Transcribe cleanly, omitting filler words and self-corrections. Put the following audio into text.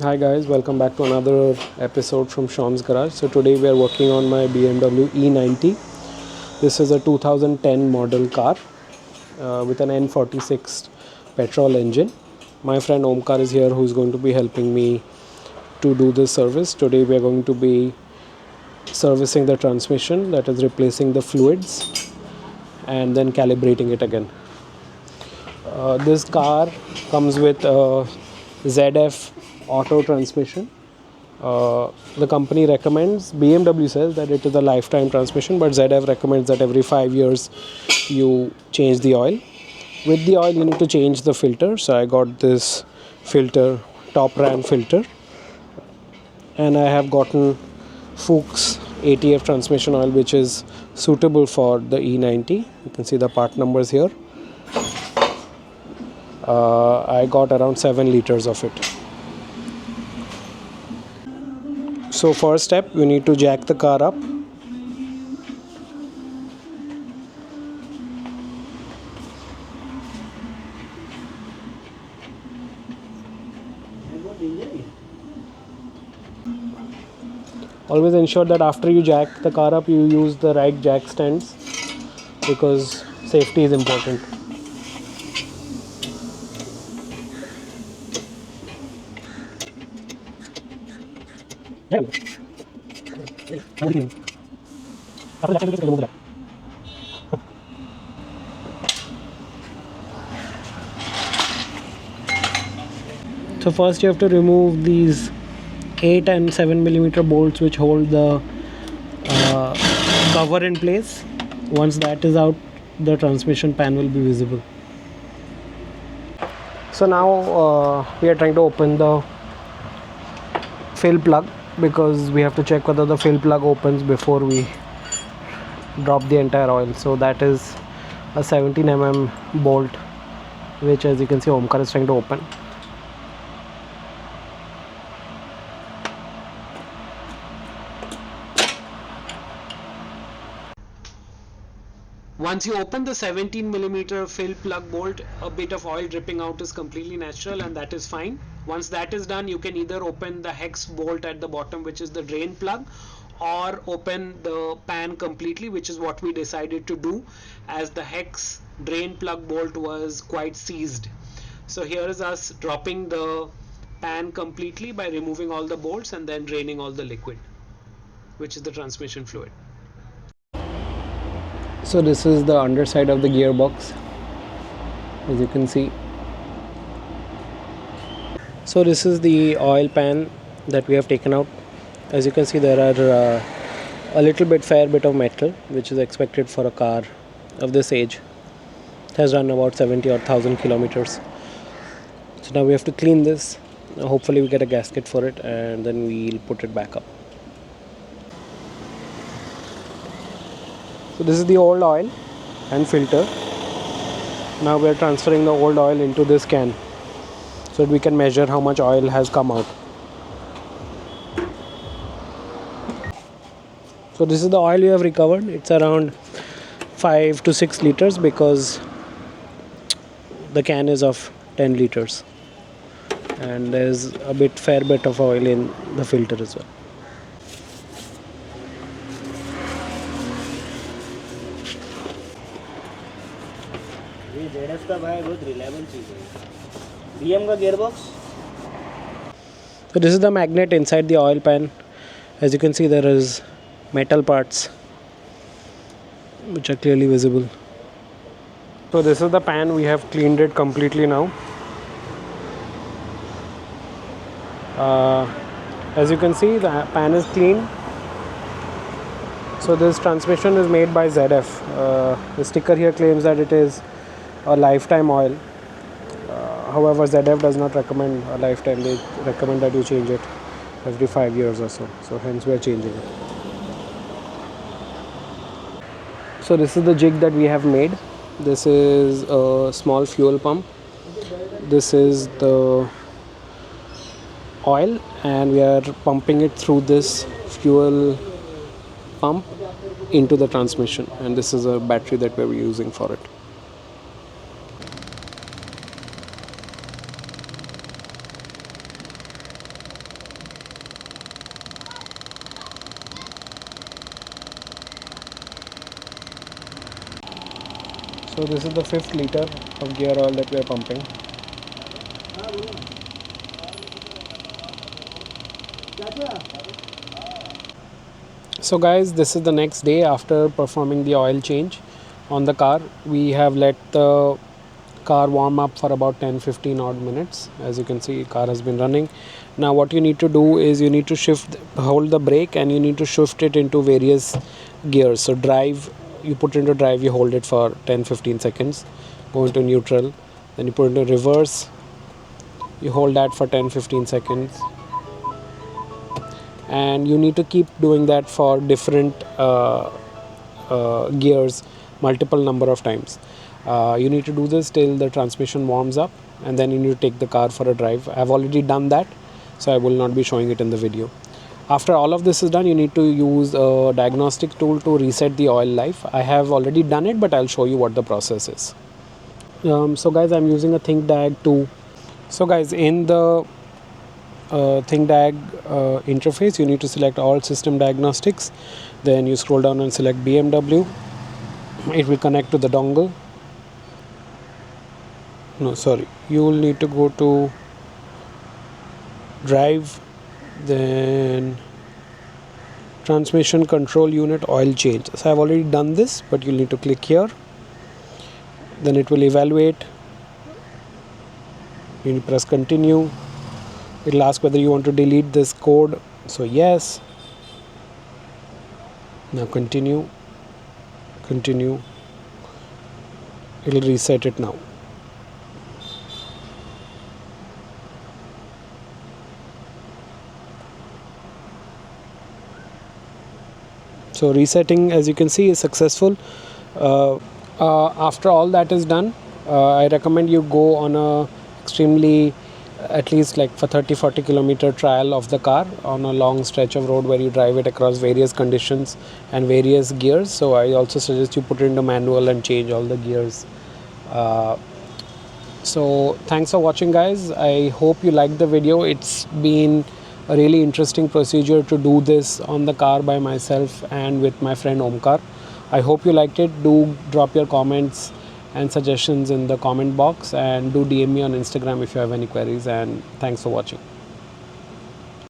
Hi guys, welcome back to another episode from Sean's Garage. So today we are working on my BMW E90. This is a 2010 model car with an N46 petrol engine. My friend Omkar is here who is going to be helping me to do this service. Today we are going to be servicing the transmission, that is replacing the fluids and then calibrating it again. This car comes with a ZF auto transmission. The company recommends, BMW says that it is a lifetime transmission, but ZF recommends that every 5 years you change the oil. With the oil you need to change the filter, so I got this filter, top ran filter, and I have gotten Fuchs ATF transmission oil, which is suitable for the E90. You can see the part numbers here. I got around 7 liters of it. So first step, we need to jack the car up. Always ensure that after you jack the car up, you use the right jack stands because safety is important. So first you have to remove these 8 and 7 millimeter bolts which hold the cover in place. Once that is out, the transmission pan will be visible. So now we are trying to open the fill plug because we have to check whether the fill plug opens before we drop the entire oil. So that is a 17 bolt, which as you can see Omkar is trying to open. Once you open the 17 millimeter fill plug bolt, a bit of oil dripping out is completely natural, and that is fine. Once that is done, you can either open the hex bolt at the bottom, which is the drain plug, or open the pan completely, which is what we decided to do, as the hex drain plug bolt was quite seized. So here is us dropping the pan completely by removing all the bolts and then draining all the liquid, which is the transmission fluid. So this is the underside of the gearbox, as you can see. So this is the oil pan that we have taken out. As you can see, there are a fair bit of metal, which is expected for a car of this age. It has run about 70 or 1000 kilometers. So now we have to clean this. Hopefully we get a gasket for it and then we'll put it back up. So this is the old oil and filter. Now we are transferring the old oil into this can so that we can measure how much oil has come out. So this is the oil we have recovered. It's around 5 to 6 liters because the can is of 10 liters. And there's a fair bit of oil in the filter as well. ZF का भाई बहुत reliable चीज़ है. BM का gearbox. So this is the magnet inside the oil pan. As you can see, there is metal parts which are clearly visible. So this is the pan. We have cleaned it completely now. As you can see, the pan is clean. So this transmission is made by ZF. The sticker here claims that it is a lifetime oil. However, ZF does not recommend a lifetime. They recommend that you change it every 5 years or so. So hence we are changing it. So this is the jig that we have made. This is a small fuel pump. This is the oil, and we are pumping it through this fuel pump into the transmission, and this is a battery that we are using for it. So this is the 5th liter of gear oil that we are pumping. So guys, this is the next day after performing the oil change on the car. We have let the car warm up for about 10-15 odd minutes. As you can see, car has been running. Now what you need to do is you need to hold the brake, and you need to shift it into various gears. So drive, you put into drive, you hold it for 10-15 seconds, go into neutral, then you put into reverse, you hold that for 10-15 seconds, and you need to keep doing that for different gears multiple number of times. You need to do this till the transmission warms up, and then you need to take the car for a drive. I've already done that, so I will not be showing it in the video. After all of this is done, you need to use a diagnostic tool to reset the oil life. I have already done it, but I'll show you what the process is. So guys, I'm using a ThinkDiag 2. So guys, in the ThinkDiag interface, you need to select all system diagnostics. Then you scroll down and select BMW. It will connect to the dongle. No, sorry, you will need to go to drive, then transmission control unit oil change. So I've already done this, but you'll need to click here. Then it will evaluate. You need to press continue. It will ask whether you want to delete this code. So yes. Now continue. Continue. It will reset it now. So resetting, as you can see, is successful. After all that is done, I recommend you go on a extremely, at least like for 30-40 kilometer trial of the car on a long stretch of road where you drive it across various conditions and various gears. So I also suggest you put it into manual and change all the gears. So thanks for watching, guys. I hope you liked the video. It's been a really interesting procedure to do this on the car by myself and with my friend Omkar. I hope you liked it. Do drop your comments and suggestions in the comment box, and do DM me on Instagram if you have any queries, and thanks for watching.